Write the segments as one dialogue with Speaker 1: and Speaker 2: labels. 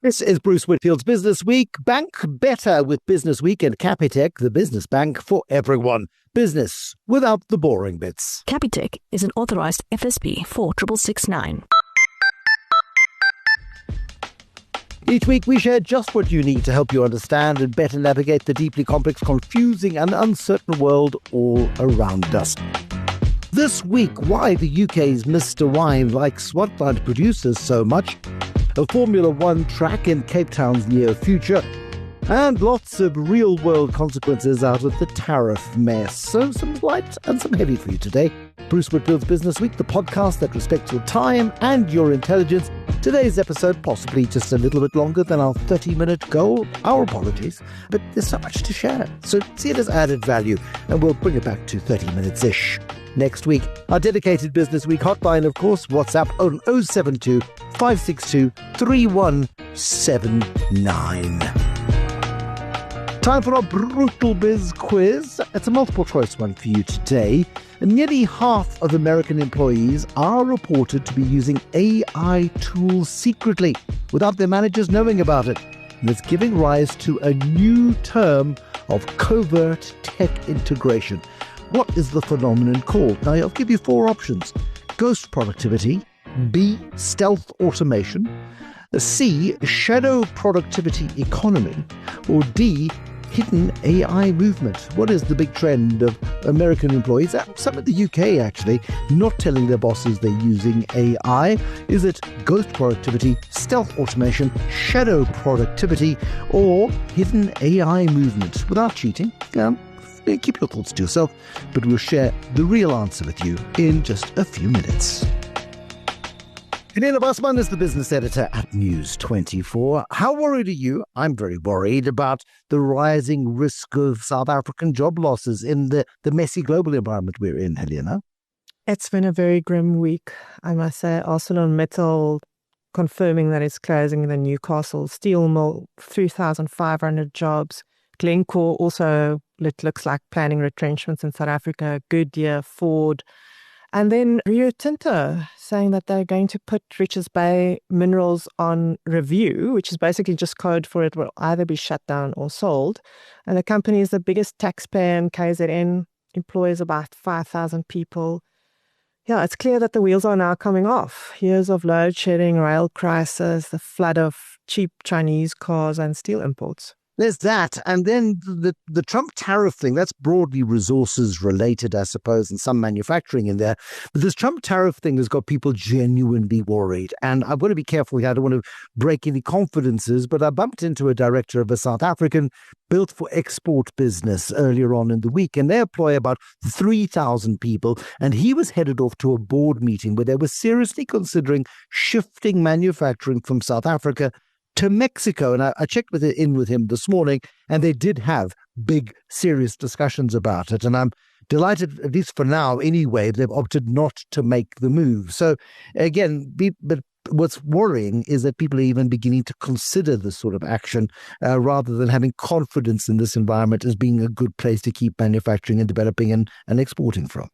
Speaker 1: This is Bruce Whitfield's Business Week. Bank better with Business Week and Capitec, the business bank for everyone. Business without the boring bits.
Speaker 2: Capitec is an authorized FSB 4669.
Speaker 1: Each week we share just what you need to help you understand and better navigate the deeply complex, confusing and uncertain world all around us. This week, why the UK's Mr. Wine likes Swartland producers so much, a Formula One track in Cape Town's near future, and lots of real-world consequences out of the tariff mess. So some light and some heavy for you today. Bruce Whitfield's Business Week, the podcast that respects your time and your intelligence. Today's episode possibly just a little bit longer than our 30-minute goal. Our apologies, but there's so much to share. So see it as added value, and we'll bring it back to 30 minutes-ish. Next week, our dedicated Business Week hotline, of course, WhatsApp on 072 562 3179. Time for our Brutal Biz quiz. It's a multiple choice one for you today. Nearly half of American employees are reported to be using AI tools secretly without their managers knowing about it. And it's giving rise to a new term of covert tech integration. What is the phenomenon called? Now, I'll give you four options. Ghost productivity, B, stealth automation, C, shadow productivity economy, or D, hidden AI movement. What is the big trend of American employees, some in the UK actually, not telling their bosses they're using AI? Is it ghost productivity, stealth automation, shadow productivity, or hidden AI movement? Without cheating, keep your thoughts to yourself, but we'll share the real answer with you in just a few minutes. Helena Bosman is the business editor at News 24. How worried are you? I'm very worried about the rising risk of South African job losses in the messy global environment we're in, Helena.
Speaker 3: It's been a very grim week, I must say. ArcelorMittal confirming that it's closing the Newcastle steel mill, 3,500 jobs. Glencore also, it looks like, planning retrenchments in South Africa. Goodyear, Ford. And then Rio Tinto saying that they're going to put Richards Bay Minerals on review, which is basically just code for it will either be shut down or sold. And the company is the biggest taxpayer in KZN, employs about 5,000 people. Yeah, it's clear that the wheels are now coming off. Years of load shedding, rail crisis, the flood of cheap Chinese cars and steel imports.
Speaker 1: There's that. And then the Trump tariff thing, that's broadly resources related, I suppose, and some manufacturing in there. But this Trump tariff thing has got people genuinely worried. And I've got to be careful here. I don't want to break any confidences, but I bumped into a director of a South African built for export business earlier on in the week. And they employ about 3,000 people. And he was headed off to a board meeting where they were seriously considering shifting manufacturing from South Africa to Mexico. And I checked with him this morning, and they did have big, serious discussions about it. And I'm delighted, at least for now anyway, they've opted not to make the move. So again, but what's worrying is that people are even beginning to consider this sort of action rather than having confidence in this environment as being a good place to keep manufacturing and developing and exporting from.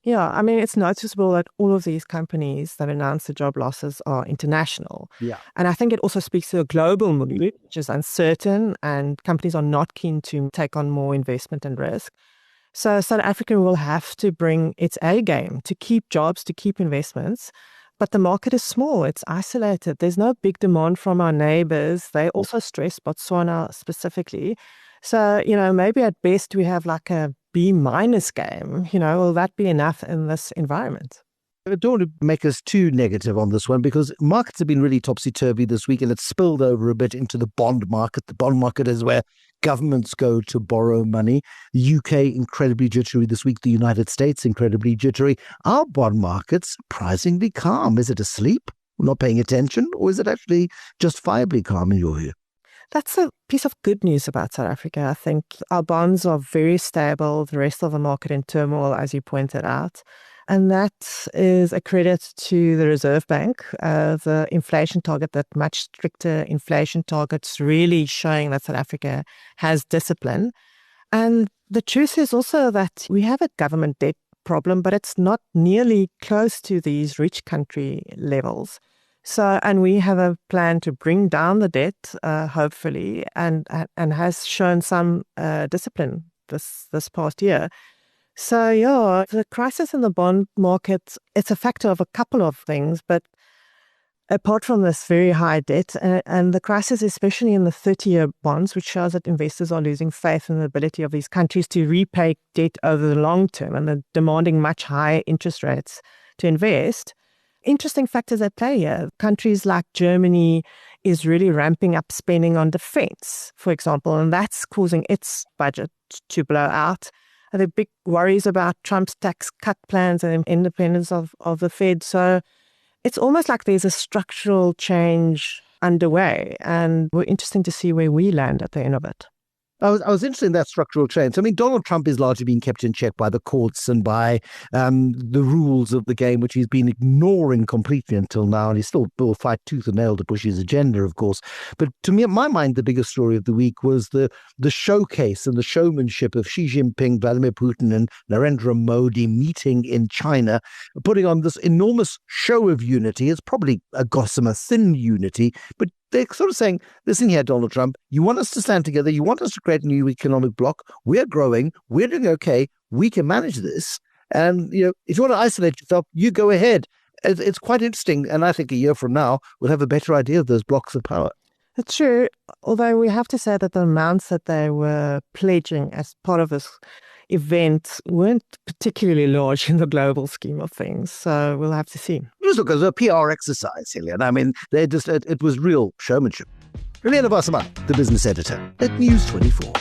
Speaker 3: Yeah, I mean, it's noticeable that all of these companies that announce the job losses are international.
Speaker 1: Yeah.
Speaker 3: And I think it also speaks to a global mood, which is uncertain, and companies are not keen to take on more investment and risk. So South Africa will have to bring its A game to keep jobs, to keep investments. But the market is small. It's isolated. There's no big demand from our neighbors. They also stress Botswana specifically. So, maybe at best we have like a B- game, will that be enough in this environment?
Speaker 1: I don't want to make us too negative on this one because markets have been really topsy-turvy this week and it's spilled over a bit into the bond market. The bond market is where governments go to borrow money. The UK incredibly jittery this week. The United States incredibly jittery. Our bond market's surprisingly calm. Is it asleep? We're not paying attention? Or is it actually justifiably calm in your view?
Speaker 3: That's a piece of good news about South Africa. I think our bonds are very stable, the rest of the market in turmoil, as you pointed out. And that is a credit to the Reserve Bank, the inflation target, that much stricter inflation targets really showing that South Africa has discipline. And the truth is also that we have a government debt problem, but it's not nearly close to these rich country levels. So, and we have a plan to bring down the debt, hopefully, and has shown some discipline this past year. So, yeah, the crisis in the bond market, it's a factor of a couple of things, but apart from this very high debt and the crisis, especially in the 30-year bonds, which shows that investors are losing faith in the ability of these countries to repay debt over the long term, and they're demanding much higher interest rates to invest. Interesting factors at play here. Countries like Germany is really ramping up spending on defense, for example, and that's causing its budget to blow out. And there are big worries about Trump's tax cut plans and independence of the Fed. So it's almost like there's a structural change underway, and we're interesting to see where we land at the end of it.
Speaker 1: I was interested in that structural change. I mean, Donald Trump is largely being kept in check by the courts and by the rules of the game, which he's been ignoring completely until now. And he still will fight tooth and nail to push his agenda, of course. But to me, in my mind, the biggest story of the week was the showcase and the showmanship of Xi Jinping, Vladimir Putin and Narendra Modi meeting in China, putting on this enormous show of unity. It's probably a gossamer thin unity, but they're sort of saying, listen here, Donald Trump, you want us to stand together, you want us to create a new economic bloc, we're growing, we're doing okay, we can manage this. And, if you want to isolate yourself, you go ahead. It's quite interesting. And I think a year from now, we'll have a better idea of those blocks of power.
Speaker 3: It's true, although we have to say that the amounts that they were pledging as part of this event weren't particularly large in the global scheme of things. So we'll have to see.
Speaker 1: Just look, as a PR exercise, Hillian. I mean, it was real showmanship. Helena Basama, the business editor at News 24.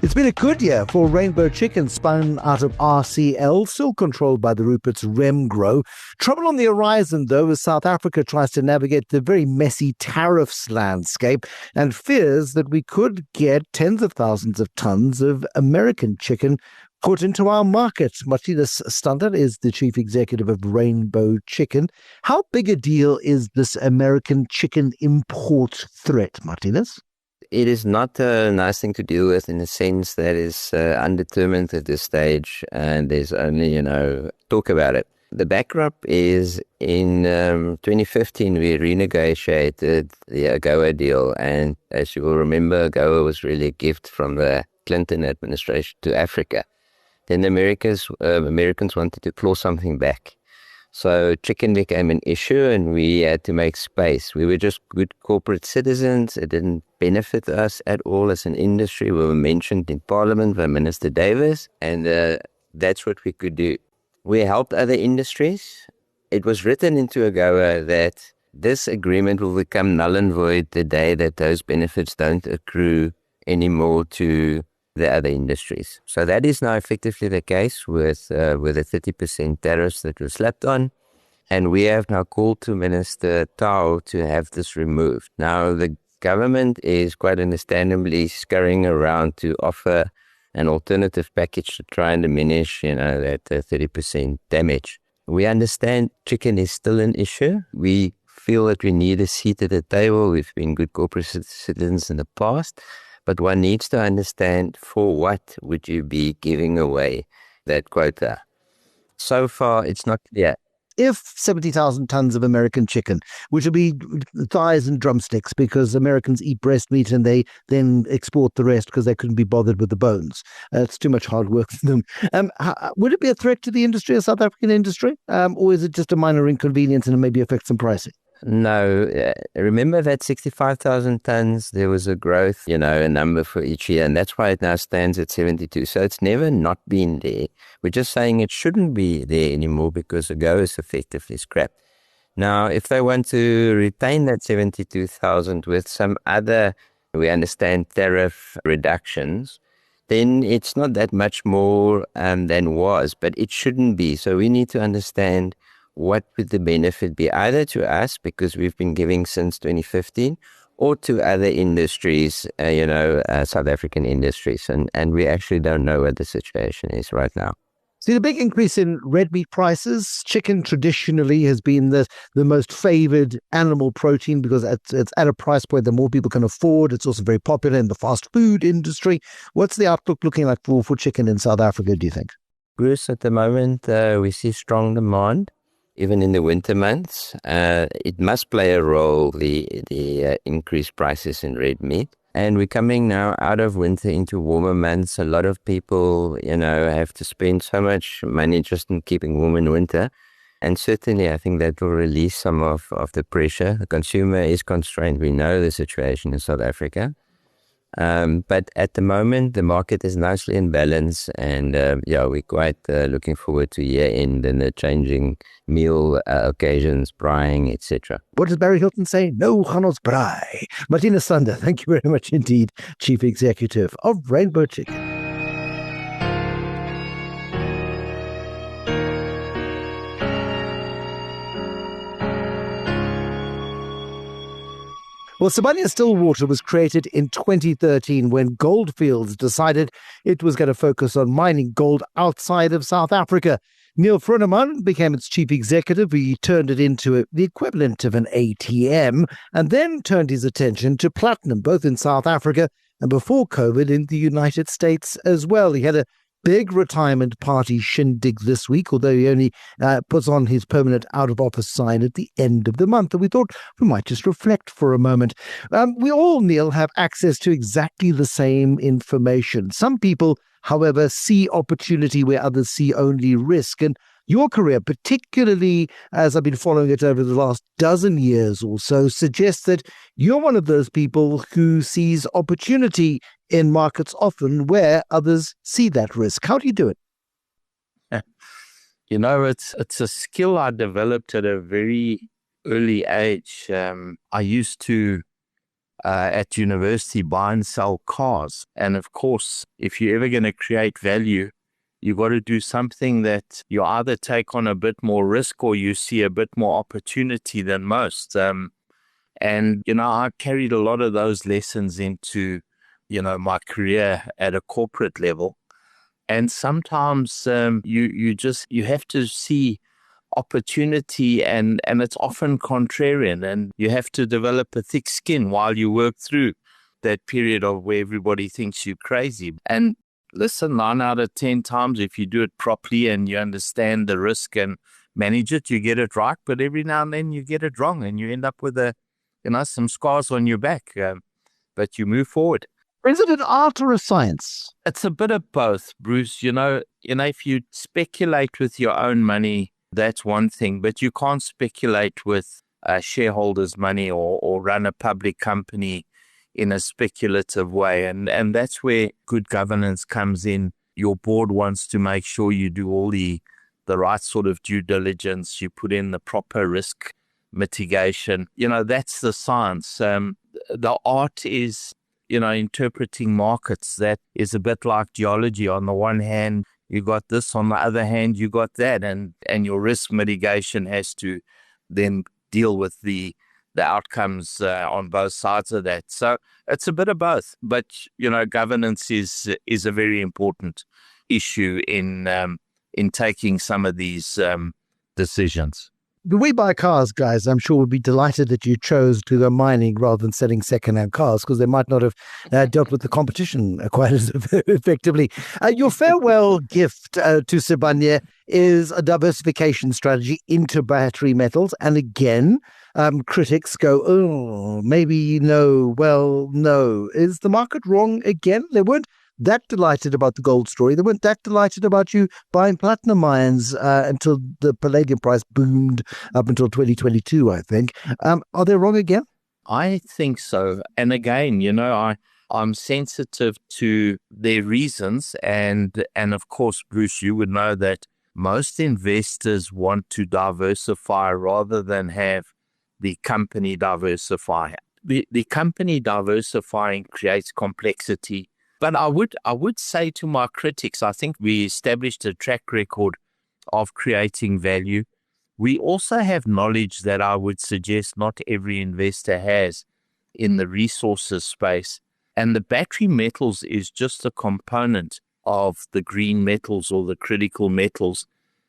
Speaker 1: It's been a good year for Rainbow Chicken, spun out of RCL, still controlled by the Rupert's Remgro. Trouble on the horizon, though, as South Africa tries to navigate the very messy tariffs landscape and fears that we could get tens of thousands of tons of American chicken put into our market. Martinez Stander is the chief executive of Rainbow Chicken. How big a deal is this American chicken import threat, Martinez?
Speaker 4: It is not a nice thing to deal with in the sense that is undetermined at this stage, and there's only, talk about it. The backdrop is in 2015, we renegotiated the AGOA deal, and as you will remember, AGOA was really a gift from the Clinton administration to Africa. Then the Americans wanted to claw something back. So chicken became an issue and we had to make space. We were just good corporate citizens. It didn't benefit us at all as an industry. We were mentioned in Parliament by Minister Davis, and that's what we could do. We helped other industries. It was written into AGOA that this agreement will become null and void the day that those benefits don't accrue anymore to the other industries. So that is now effectively the case with the 30% tariffs that were slapped on. And we have now called to Minister Tao to have this removed. Now, the government is quite understandably scurrying around to offer an alternative package to try and diminish, that 30% damage. We understand chicken is still an issue. We feel that we need a seat at the table. We've been good corporate citizens in the past. But one needs to understand, for what would you be giving away that quota? So far, it's not clear.
Speaker 1: If 70,000 tons of American chicken, which will be thighs and drumsticks because Americans eat breast meat and they then export the rest because they couldn't be bothered with the bones. It's too much hard work for them. Would it be a threat to the industry, a South African industry? Or is it just a minor inconvenience and it maybe affects some pricing?
Speaker 4: No, remember that 65,000 tons, there was a growth, a number for each year, and that's why it now stands at 72. So it's never not been there. We're just saying it shouldn't be there anymore because AGOA is effectively scrapped. Now, if they want to retain that 72,000 with some other, we understand, tariff reductions, then it's not that much more than was, but it shouldn't be. So we need to understand what would the benefit be, either to us, because we've been giving since 2015, or to other industries, South African industries. And we actually don't know what the situation is right now.
Speaker 1: See, the big increase in red meat prices. Chicken traditionally has been the most favored animal protein because it's at a price point that more people can afford. It's also very popular in the fast food industry. What's the outlook looking like for chicken in South Africa, do you think?
Speaker 4: Bruce, at the moment, we see strong demand. even in the winter months. It must play a role, the increased prices in red meat. And we're coming now out of winter into warmer months. A lot of people, have to spend so much money just in keeping warm in winter. And certainly, I think that will release some of the pressure. The consumer is constrained. We know the situation in South Africa. But at the moment, the market is nicely in balance. And we're quite looking forward to year-end and the changing meal occasions, braaiing, etc.
Speaker 1: What does Barry Hilton say? No Hanos braai. Martina Sander, thank you very much indeed, Chief Executive of Rainbow Chicken. Well, Sibanye-Stillwater was created in 2013 when Gold Fields decided it was going to focus on mining gold outside of South Africa. Neil Froneman became its chief executive. He turned it into the equivalent of an ATM and then turned his attention to platinum, both in South Africa and before COVID in the United States as well. He had a big retirement party shindig this week, although he only puts on his permanent out-of-office sign at the end of the month. And we thought we might just reflect for a moment. We all, Neil, have access to exactly the same information. Some people, however, see opportunity where others see only risk. And your career, particularly as I've been following it over the last dozen years or so, suggests that you're one of those people who sees opportunity in markets often where others see that risk. How do you do it?
Speaker 5: It's a skill I developed at a very early age. I used to, at university, buy and sell cars. And of course, if you're ever going to create value, you got to do something that you either take on a bit more risk or you see a bit more opportunity than most. I carried a lot of those lessons into, my career at a corporate level. And sometimes you have to see opportunity and it's often contrarian, and you have to develop a thick skin while you work through that period of where everybody thinks you're crazy. And listen, 9 out of 10 times, if you do it properly and you understand the risk and manage it, you get it right. But every now and then you get it wrong and you end up with some scars on your back. But you move forward.
Speaker 1: Is it an art or a science?
Speaker 5: It's a bit of both, Bruce. If you speculate with your own money, that's one thing. But you can't speculate with shareholders' money or run a public company in a speculative way. And that's where good governance comes in. Your board wants to make sure you do all the right sort of due diligence. You put in the proper risk mitigation. That's the science. The art is, interpreting markets. That is a bit like geology. On the one hand, you got this. On the other hand, you got that. And your risk mitigation has to then deal with the outcomes on both sides of that. So it's a bit of both. But, governance is a very important issue in taking some of these decisions.
Speaker 1: We buy cars, guys, I'm sure would be delighted that you chose to go mining rather than selling second-hand cars, because they might not have dealt with the competition quite as effectively. Your farewell gift to Sibanye is a diversification strategy into battery metals. And again, critics go, oh, maybe no, well, no. Is the market wrong again? They weren't that delighted about the gold story. They weren't that delighted about you buying platinum mines until the palladium price boomed up until 2022, I think. Are they wrong again?
Speaker 5: I think so. And again, I'm sensitive to their reasons. And of course, Bruce, you would know that most investors want to diversify rather than have the company diversify. The company diversifying creates complexity. But I would say to my critics, I think we established a track record of creating value. We also have knowledge that I would suggest not every investor has in the resources space. And the battery metals is just a component of the green metals or the critical metals.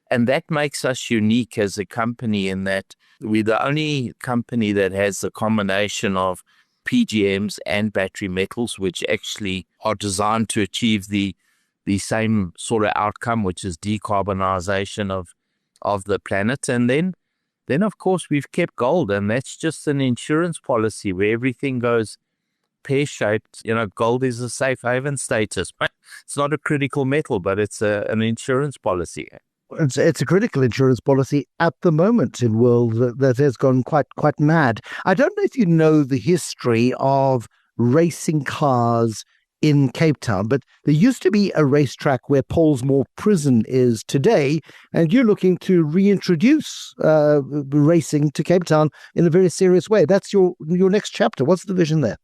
Speaker 5: And that makes us unique as a company in that we're the only company that has the combination of PGMs and battery metals, which actually are designed to achieve the same sort of outcome, which is decarbonization of of the planet. And then of course we've kept gold, and that's just an insurance policy where everything goes pear-shaped. Gold is a safe haven status. It's not a critical metal, but it's an insurance policy.
Speaker 1: It's a critical insurance policy at the moment in world that has gone quite mad. I don't know if you know the history of racing cars in Cape Town, but there used to be a racetrack where Polesmoor Prison is today, and you're looking to reintroduce racing to Cape Town in a very serious way. That's your next chapter. What's the vision there?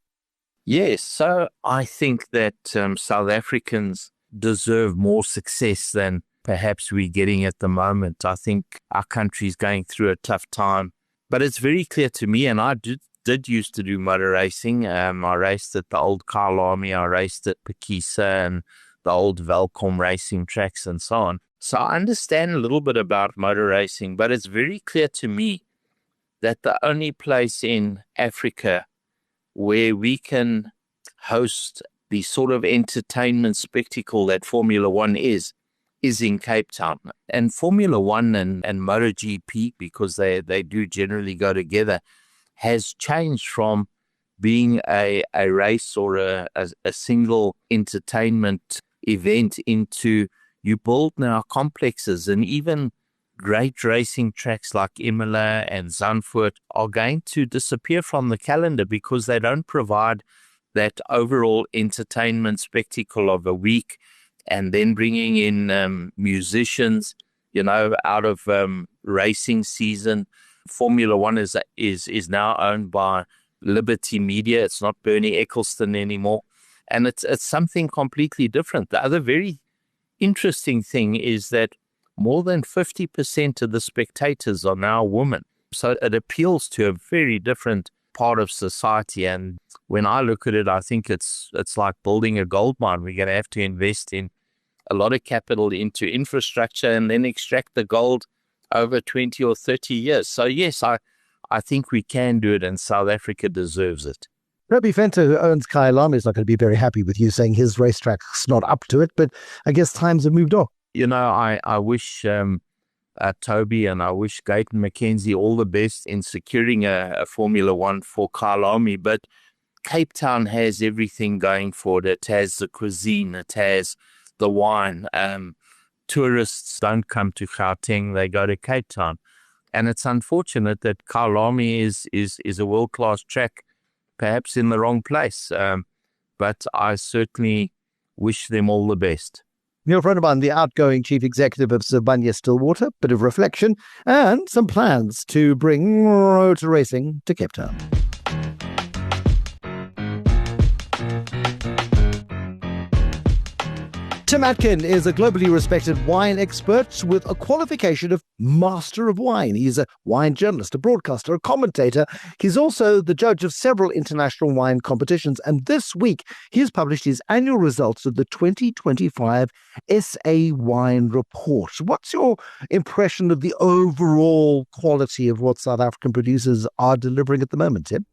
Speaker 5: Yes, so I think that South Africans deserve more success than perhaps we're getting at the moment. I think our country is going through a tough time, but it's very clear to me, and I did used to do motor racing. I raced at the old Kyle Army, I raced at Pekisa and the old Velcom racing tracks and so on. So I understand a little bit about motor racing, but it's very clear to me that the only place in Africa where we can host the sort of entertainment spectacle that Formula One is in Cape Town. And Formula One and MotoGP, because they do generally go together, has changed from being a race or a single entertainment event into, you build now complexes, and even great racing tracks like Imola and Zandvoort are going to disappear from the calendar because they don't provide that overall entertainment spectacle of a week. And then bringing in musicians, out of racing season. Formula One is now owned by Liberty Media. It's not Bernie Ecclestone anymore, and it's something completely different. The other very interesting thing is that more than 50% of the spectators are now women. So it appeals to a very different part of society. And when I look at it, I think it's like building a gold mine. We're going to have to invest in a lot of capital into infrastructure and then extract the gold over 20 or 30 years. So yes, I think we can do it, and South Africa deserves it.
Speaker 1: Rabbi Venter, who owns Kyle Army, is not going to be very happy with you saying his racetrack's not up to it, but I guess times have moved on.
Speaker 5: I wish Toby and I wish Gayton McKenzie all the best in securing a Formula One for Kyle Army, but Cape Town has everything going for it. It has the cuisine, it has the wine. Tourists don't come to Gauteng, they go to Cape Town. And it's unfortunate that Kyle Army is a world-class track, perhaps in the wrong place. But I certainly wish them all the best.
Speaker 1: Neil Froneman, the outgoing chief executive of Sibanye Stillwater, bit of reflection and some plans to bring motor racing to Cape Town. Tim Atkin is a globally respected wine expert with a qualification of Master of Wine. He's a wine journalist, a broadcaster, a commentator. He's also the judge of several international wine competitions. And this week, he has published his annual results of the 2025 SA Wine Report. What's your impression of the overall quality of what South African producers are delivering at the moment, Tim?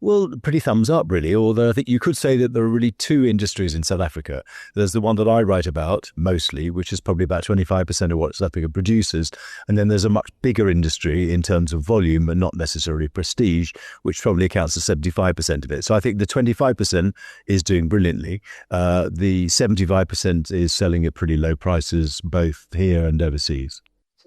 Speaker 6: Well, pretty thumbs up, really. Although I think you could say that there are really two industries in South Africa. There's the one that I write about mostly, which is probably about 25% of what South Africa produces. And then there's a much bigger industry in terms of volume and not necessarily prestige, which probably accounts for 75% of it. So I think the 25% is doing brilliantly. The 75% is selling at pretty low prices, both here and overseas.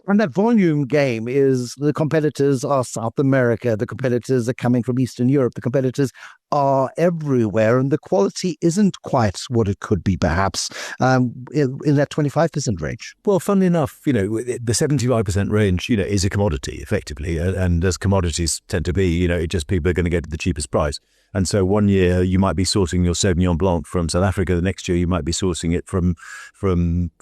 Speaker 1: And that volume game is the competitors are South America, the competitors are coming from Eastern Europe, the competitors are everywhere, and the quality isn't quite what it could be, perhaps, in that 25% range.
Speaker 6: Well, funnily enough, the 75% range, is a commodity, effectively, and as commodities tend to be, it just people are going to get the cheapest price. And so one year you might be sourcing your Sauvignon Blanc from South Africa. The next year you might be sourcing it from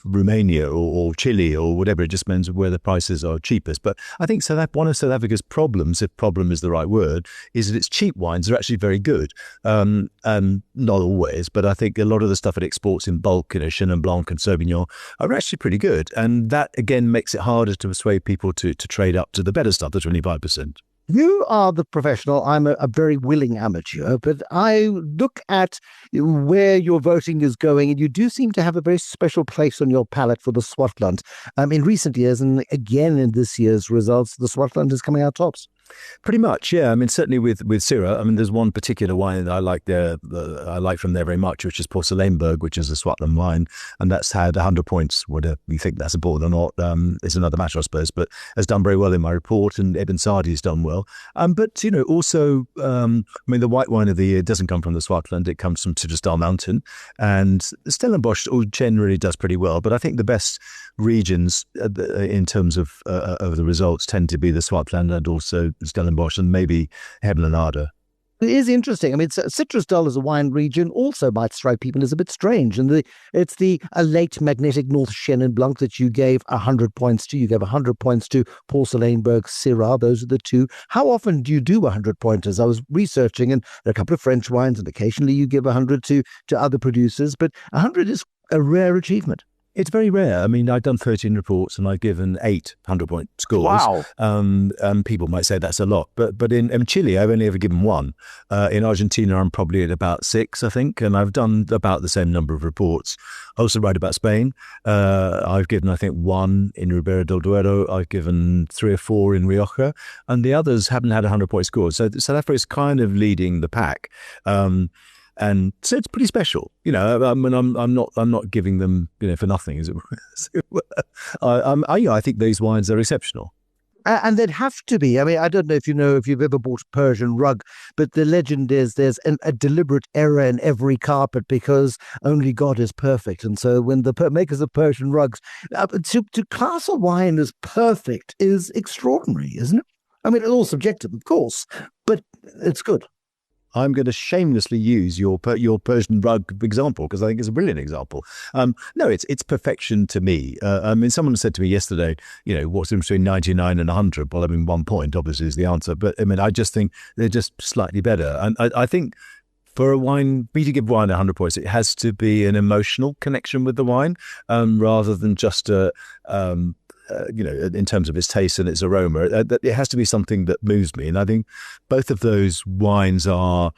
Speaker 6: Romania or Chile or whatever. It just depends where the prices are cheapest. But I think one of South Africa's problems, if problem is the right word, is that its cheap wines are actually very good. And not always, but I think a lot of the stuff it exports in bulk, Chenin Blanc and Sauvignon, are actually pretty good. And that, again, makes it harder to persuade people to trade up to the better stuff, the 25%.
Speaker 1: You are the professional. I'm a very willing amateur, but I look at where your voting is going, and you do seem to have a very special place on your palate for the Swartland. In recent years, and again in this year's results, the Swartland is coming out tops.
Speaker 6: Pretty much, yeah. I mean, certainly with Syrah, I mean, there's one particular wine that I like I like from there very much, which is Porcelainberg, which is a Swartland wine, and that's had 100 points. Whether you think that's important or not is another matter, I suppose, but has done very well in my report, and Ebn Sadi's done well. But, also, I mean, the white wine of the year doesn't come from the Swartland, it comes from Citrusdal Mountain, and Stellenbosch generally does pretty well, but I think the best regions in terms of the results tend to be the Swartland and also Stellenbosch and maybe Heblanada.
Speaker 1: It is interesting. I mean, Citrusdal as a wine region also might strike people as a bit strange. And it's the late magnetic North Chenin Blanc that you gave 100 points to. You gave 100 points to Porcelainberg, Syrah. Those are the two. How often do you do 100 pointers? I was researching, and there are a couple of French wines, and occasionally you give 100 to other producers, but 100 is a rare achievement.
Speaker 6: It's very rare. I mean, I've done 13 reports and I've given 8 100-point scores.
Speaker 5: Wow.
Speaker 6: People might say that's a lot, but in Chile, I've only ever given 1. In Argentina, I'm probably at about 6, I think, and I've done about the same number of reports. I also write about Spain. I've given, I think, 1 in Ribera del Duero. I've given 3 or 4 in Rioja, and the others haven't had 100-point scores. So South Africa is kind of leading the pack. And so it's pretty special, I mean, I'm not giving them, for nothing, is it? I think these wines are exceptional.
Speaker 1: And they'd have to be. I mean, I don't know if you've ever bought a Persian rug, but the legend is there's a deliberate error in every carpet because only God is perfect. And so when the makers of Persian rugs, to class a wine as perfect is extraordinary, isn't it? I mean, it's all subjective, of course, but it's good.
Speaker 6: I'm going to shamelessly use your Persian rug example because I think it's a brilliant example. No, it's perfection to me. I mean, someone said to me yesterday, what's the difference between 99 and 100? Well, I mean, 1 point obviously is the answer, but I mean, I just think they're just slightly better. And I think for me to give wine 100 points, it has to be an emotional connection with the wine rather than just in terms of its taste and its aroma. It has to be something that moves me. And I think both of those wines are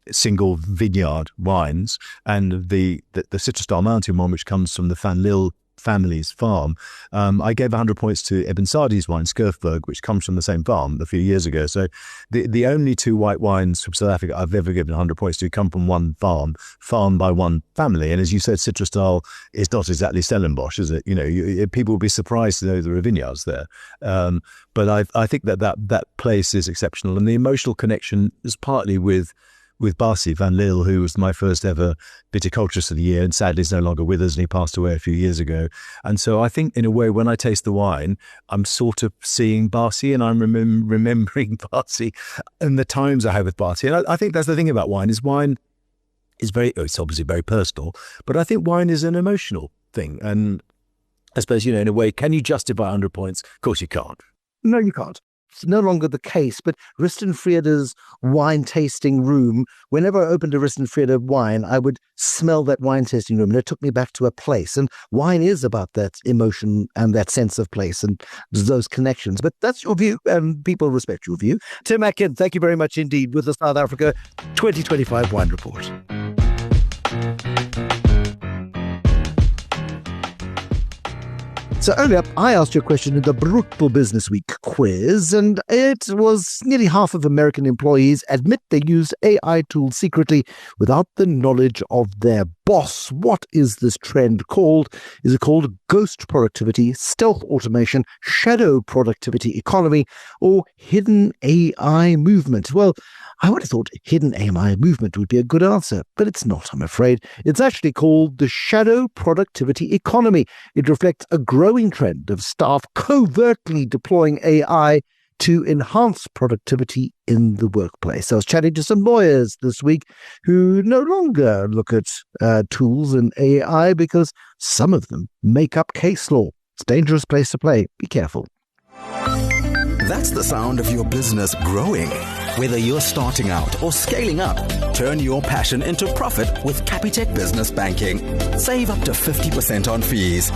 Speaker 6: single vineyard wines. And the Citrusdal Mountain one, which comes from the Van Lille family's farm, I gave 100 points to Ebn Sadi's wine, Skurfberg, which comes from the same farm a few years ago. So the only 2 white wines from South Africa I've ever given 100 points to come from one farmed by one family. And as you said, Citrusdal is not exactly Stellenbosch, is it? People will be surprised to know there are vineyards there. But I think that place is exceptional. And the emotional connection is partly with Barcy Van Lille, who was my first ever viticulturist of the year, and sadly is no longer with us, and he passed away a few years ago. And so I think, in a way, when I taste the wine, I'm sort of seeing Barcy, and I'm remembering Barcy and the times I have with Barcy. And I think that's the thing about wine is it's obviously very personal, but I think wine is an emotional thing. And I suppose, in a way, can you justify 100 points? Of course you can't.
Speaker 1: No, you can't. It's no longer the case, but Ristenfriede's wine tasting room, whenever I opened a Ristenfriede wine, I would smell that wine tasting room, and it took me back to a place. And wine is about that emotion and that sense of place and those connections. But that's your view, and people respect your view. Tim Atkin, thank you very much indeed with the South Africa 2025 Wine Report. So earlier, I asked you a question in the Brutal Business Week quiz, and it was nearly half of American employees admit they used AI tools secretly without the knowledge of their boss. What is this trend called? Is it called ghost productivity, stealth automation, shadow productivity economy, or hidden AI movement? Well, I would have thought hidden AI movement would be a good answer, but it's not, I'm afraid. It's actually called the shadow productivity economy. It reflects a growing trend of staff covertly deploying AI to enhance productivity in the workplace. I was chatting to some lawyers this week who no longer look at tools and AI because some of them make up case law. It's a dangerous place to play. Be careful.
Speaker 7: That's the sound of your business growing. Whether you're starting out or scaling up, turn your passion into profit with Capitec Business Banking. Save up to 50% on fees.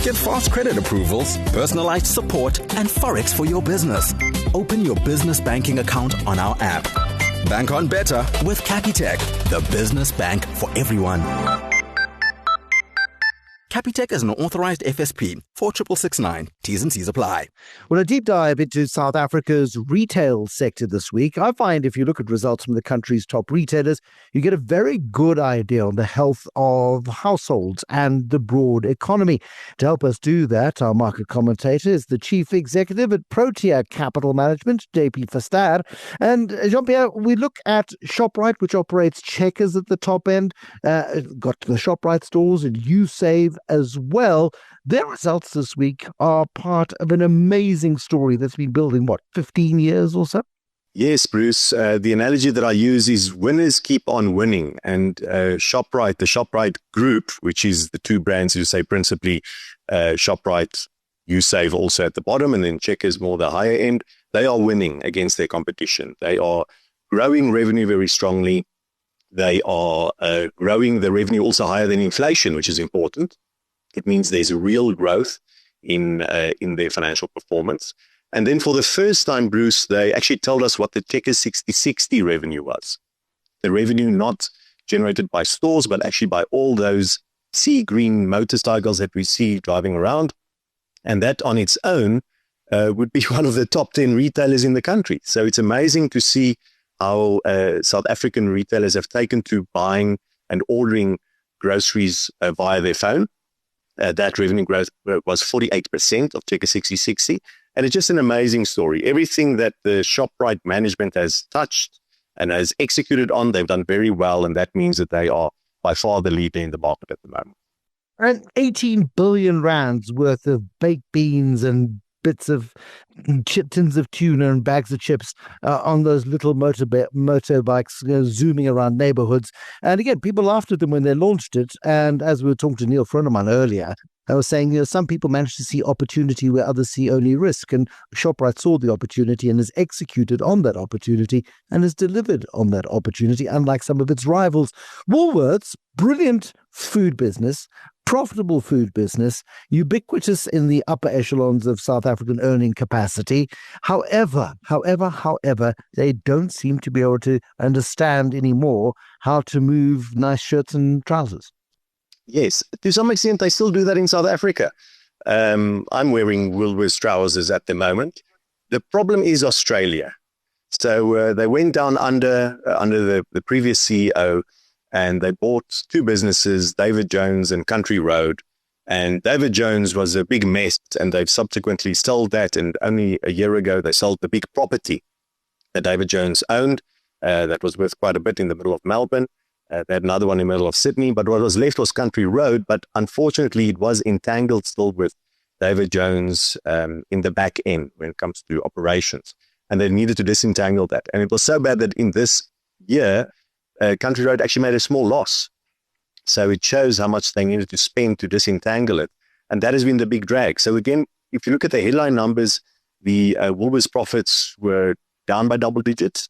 Speaker 7: Get fast credit approvals, personalized support, and Forex for your business. open your business banking account on our app. Bank on better with Capitec, the business bank for everyone. Capitec is an authorized FSP 46669. T's and C's apply.
Speaker 1: Well, a deep dive into South Africa's retail sector this week. I find if you look at results from the country's top retailers, you get a very good idea on the health of households and the broad economy. To help us do that, our market commentator is the chief executive at Protea Capital Management, JP Verster. And Jean-Pierre, we look at Shoprite, which operates Checkers at the top end, got the Shoprite stores and USave as well. Their results this week are part of an amazing story that's been building, 15 years or so?
Speaker 8: Yes, Bruce. The analogy that I use is winners keep on winning. And Shoprite, the Shoprite group, which is the two brands you say principally, Shoprite, USave also at the bottom, and then Checkers more the higher end, they are winning against their competition. They are growing revenue very strongly. They are growing the revenue also higher than inflation, which is important. It means there's a real growth in their financial performance. And then for the first time, Bruce, they actually told us what the Checkers 60/60 revenue was. The revenue not generated by stores, but actually by all those sea green motorcycles that we see driving around. And that on its own would be one of the top 10 retailers in the country. So it's amazing to see how South African retailers have taken to buying and ordering groceries via their phone. That revenue growth was 48% of Checkers 60/60. And it's just an amazing story. Everything that the Shoprite management has touched and has executed on, they've done very well. And that means that they are by far the leader in the market at the moment.
Speaker 1: And 18 billion rands worth of baked beans and bits of tins of tuna and bags of chips on those little motorbikes zooming around neighborhoods. And again, people laughed at them when they launched it. And as we were talking to Neil Froneman earlier, I was saying, some people manage to see opportunity where others see only risk. And Shoprite saw the opportunity and has executed on that opportunity and has delivered on that opportunity, unlike some of its rivals. Woolworths, brilliant food business, profitable food business, ubiquitous in the upper echelons of South African earning capacity. However, they don't seem to be able to understand anymore how to move nice shirts and trousers.
Speaker 8: Yes, to some extent, they still do that in South Africa. I'm wearing Woolworths trousers at the moment. The problem is Australia. So they went down under the previous CEO, and they bought two businesses, David Jones and Country Road. And David Jones was a big mess, and they've subsequently sold that. And only a year ago, they sold the big property that David Jones owned. That was worth quite a bit in the middle of Melbourne. They had another one in the middle of Sydney. But what was left was Country Road. But unfortunately, it was entangled still with David Jones in the back end when it comes to operations. And they needed to disentangle that. And it was so bad that in this year, Country Road actually made a small loss. So it shows how much they needed to spend to disentangle it. And that has been the big drag. So again, if you look at the headline numbers, the Woolworths profits were down by double digits.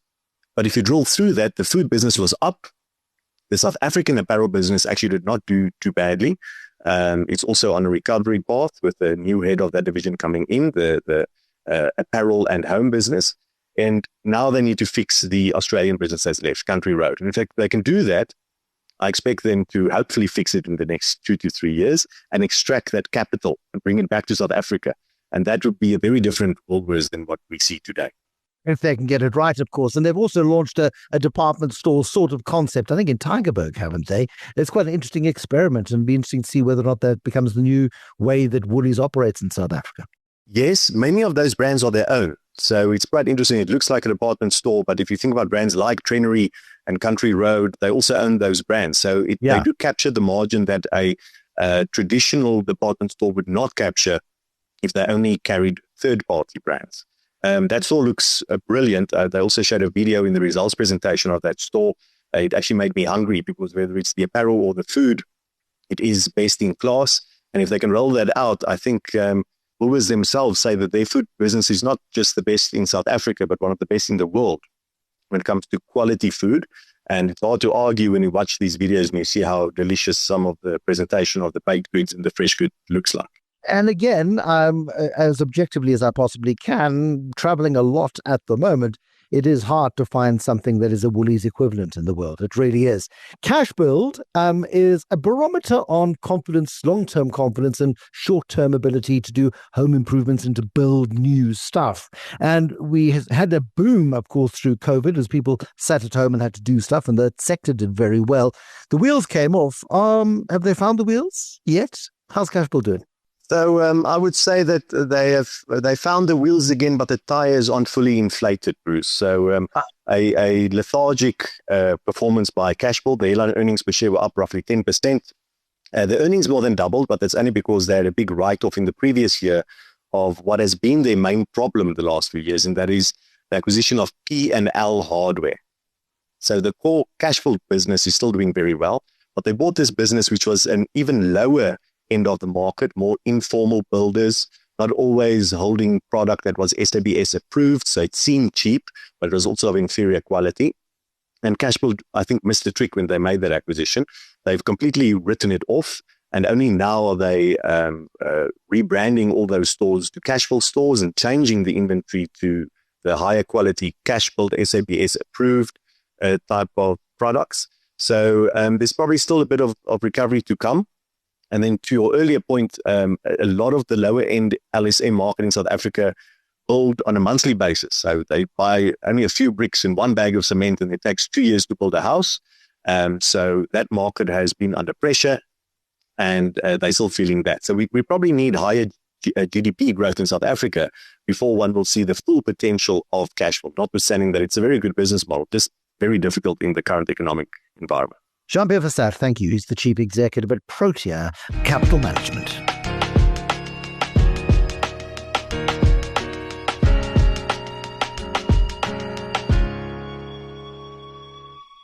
Speaker 8: But if you drill through that, the food business was up. The South African apparel business actually did not do too badly. It's also on a recovery path with the new head of that division coming in, the apparel and home business. And now they need to fix the Australian business that's left, Country Road. And in fact, they can do that. I expect them to hopefully fix it in the next 2 to 3 years and extract that capital and bring it back to South Africa. And that would be a very different Woolworths than what we see today.
Speaker 1: If they can get it right, of course. And they've also launched a department store sort of concept, I think in Tygerberg, haven't they? It's quite an interesting experiment, and it'd be interesting to see whether or not that becomes the new way that Woolies operates in South Africa.
Speaker 8: Yes, many of those brands are their own. So it's quite interesting. It looks like a department store, but if you think about brands like Trenery and Country Road, they also own those brands. So they do capture the margin that a traditional department store would not capture if they only carried third-party brands. That store looks brilliant. They also showed a video in the results presentation of that store. It actually made me hungry because whether it's the apparel or the food, it is best in class. And if they can roll that out, I think Woolworths themselves say that their food business is not just the best in South Africa, but one of the best in the world when it comes to quality food. And it's hard to argue when you watch these videos and you see how delicious some of the presentation of the baked goods and the fresh goods looks like.
Speaker 1: And again, as objectively as I possibly can, traveling a lot at the moment, it is hard to find something that is a Woolies equivalent in the world. It really is. Cash Build is a barometer on confidence, long-term confidence and short-term ability to do home improvements and to build new stuff. And we had a boom, of course, through COVID as people sat at home and had to do stuff, and the sector did very well. The wheels came off. Have they found the wheels yet? How's Cash Build doing?
Speaker 8: So I would say that they found the wheels again, but the tires aren't fully inflated, Bruce. So a lethargic performance by Cashbuild. The headline earnings per share were up roughly 10%. The earnings more than doubled, but that's only because they had a big write-off in the previous year of what has been their main problem the last few years, and that is the acquisition of P&L hardware. So the core Cashbuild business is still doing very well, but they bought this business which was an even lower end of the market, more informal builders, not always holding product that was SABS approved, so it seemed cheap, but it was also of inferior quality. And Cashbuild, I think, missed the trick when they made that acquisition. They've completely written it off, and only now are they rebranding all those stores to Cashbuild stores and changing the inventory to the higher quality Cashbuild SABS approved type of products. So there's probably still a bit of recovery to come. And then to your earlier point, a lot of the lower end LSM market in South Africa build on a monthly basis. So they buy only a few bricks in one bag of cement, and it takes 2 years to build a house. So that market has been under pressure, and they're still feeling that. So we probably need higher GDP growth in South Africa before one will see the full potential of Cashbuild, notwithstanding that it's a very good business model, just very difficult in the current economic environment.
Speaker 1: Jean-Pierre Vassar, thank you. He's the Chief Executive at Protea Capital Management.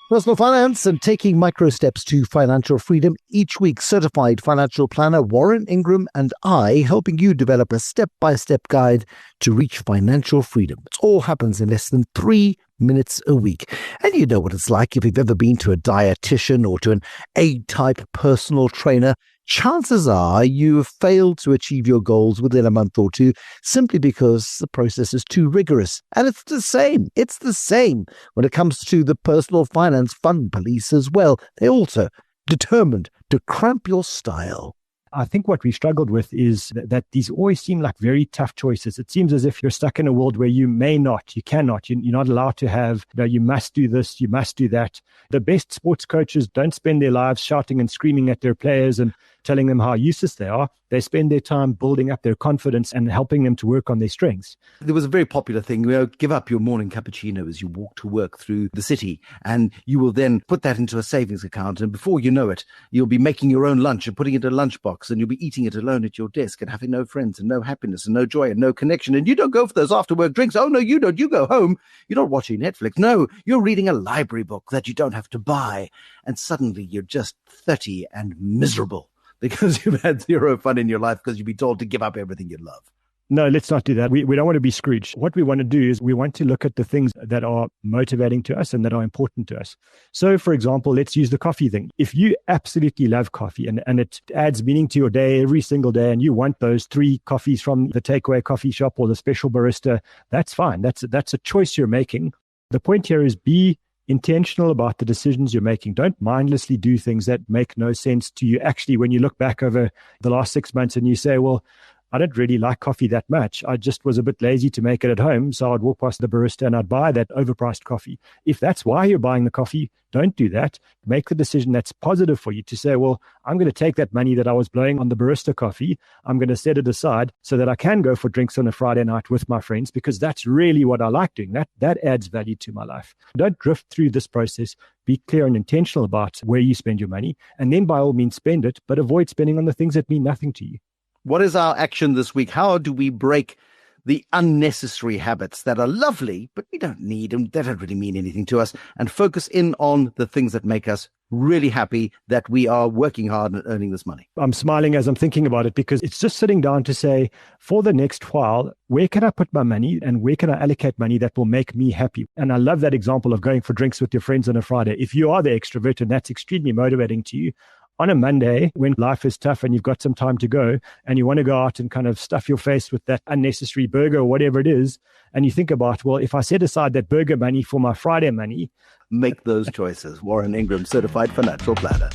Speaker 1: Personal finance and taking micro steps to financial freedom. Each week, certified financial planner Warren Ingram and I helping you develop a step-by-step guide to reach financial freedom. It all happens in less than 3 minutes a week. And you know what it's like if you've ever been to a dietitian or to an A-type personal trainer. Chances are you have failed to achieve your goals within a month or two simply because the process is too rigorous. And it's the same. It's the same when it comes to the personal finance fund police as well. They're also determined to cramp your style.
Speaker 9: I think what we struggled with is that these always seem like very tough choices. It seems as if you're stuck in a world where you may not, you cannot, you're not allowed to have, you must do this, you must do that. The best sports coaches don't spend their lives shouting and screaming at their players and telling them how useless they are. They spend their time building up their confidence and helping them to work on their strengths.
Speaker 1: There was a very popular thing, give up your morning cappuccino as you walk to work through the city, and you will then put that into a savings account, and before you know it, you'll be making your own lunch and putting it in a lunchbox, and you'll be eating it alone at your desk and having no friends and no happiness and no joy and no connection. And you don't go for those after-work drinks. Oh, no, you don't. You go home. You're not watching Netflix. No, you're reading a library book that you don't have to buy. And suddenly you're just 30 and miserable because you've had zero fun in your life because you've been told to give up everything you love.
Speaker 9: No, let's not do that. We don't want to be Scrooge. What we want to do is we want to look at the things that are motivating to us and that are important to us. So, for example, let's use the coffee thing. If you absolutely love coffee and it adds meaning to your day every single day, and you want those 3 coffees from the takeaway coffee shop or the special barista, that's fine. That's a choice you're making. The point here is be intentional about the decisions you're making. Don't mindlessly do things that make no sense to you. Actually, when you look back over the last 6 months and you say, well, I don't really like coffee that much. I just was a bit lazy to make it at home. So I'd walk past the barista and I'd buy that overpriced coffee. If that's why you're buying the coffee, don't do that. Make the decision that's positive for you to say, well, I'm going to take that money that I was blowing on the barista coffee. I'm going to set it aside so that I can go for drinks on a Friday night with my friends, because that's really what I like doing. That adds value to my life. Don't drift through this process. Be clear and intentional about where you spend your money, and then by all means spend it, but avoid spending on the things that mean nothing to you.
Speaker 1: What is our action this week? How do we break the unnecessary habits that are lovely, but we don't need them, they don't really mean anything to us, and focus in on the things that make us really happy, that we are working hard and earning this money?
Speaker 9: I'm smiling as I'm thinking about it, because it's just sitting down to say, for the next while, where can I put my money and where can I allocate money that will make me happy? And I love that example of going for drinks with your friends on a Friday. If you are the extrovert and that's extremely motivating to you, on a Monday, when life is tough and you've got some time to go and you want to go out and kind of stuff your face with that unnecessary burger or whatever it is, and you think about, well, if I set aside that burger money for my Friday money.
Speaker 1: Make those choices. Warren Ingram, Certified Financial Planner.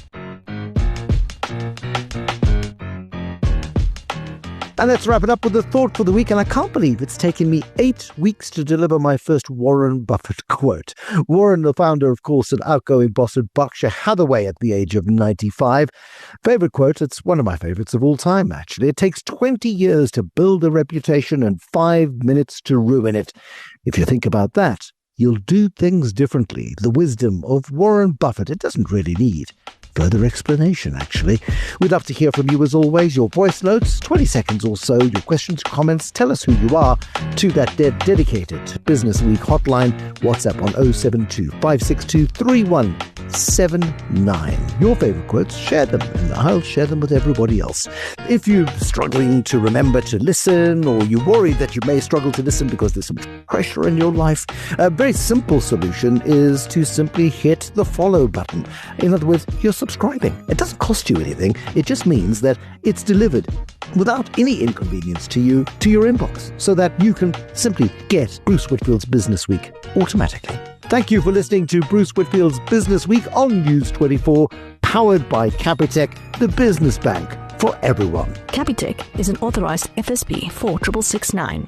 Speaker 1: And let's wrap it up with the thought for the week. And I can't believe it's taken me 8 weeks to deliver my first Warren Buffett quote. Warren, the founder, of course, and outgoing boss at Berkshire Hathaway at the age of 95. Favorite quote? It's one of my favorites of all time, actually. It takes 20 years to build a reputation and 5 minutes to ruin it. If you think about that, you'll do things differently. The wisdom of Warren Buffett, it doesn't really need further explanation, actually. We'd love to hear from you as always. Your voice notes, 20 seconds or so, your questions, comments, tell us who you are to that dedicated Business Week hotline. WhatsApp on 072 562 3179. Your favorite quotes, share them, and I'll share them with everybody else. If you're struggling to remember to listen, or you worry that you may struggle to listen because there's some pressure in your life, a very simple solution is to simply hit the follow button. In other words, you're subscribing. It doesn't cost you anything. It just means that it's delivered without any inconvenience to you, to your inbox, so that you can simply get Bruce Whitfield's Business Week automatically. Thank you for listening to Bruce Whitfield's Business Week on News 24, powered by Capitec, the business bank for everyone.
Speaker 2: Capitec is an authorized FSB 4669.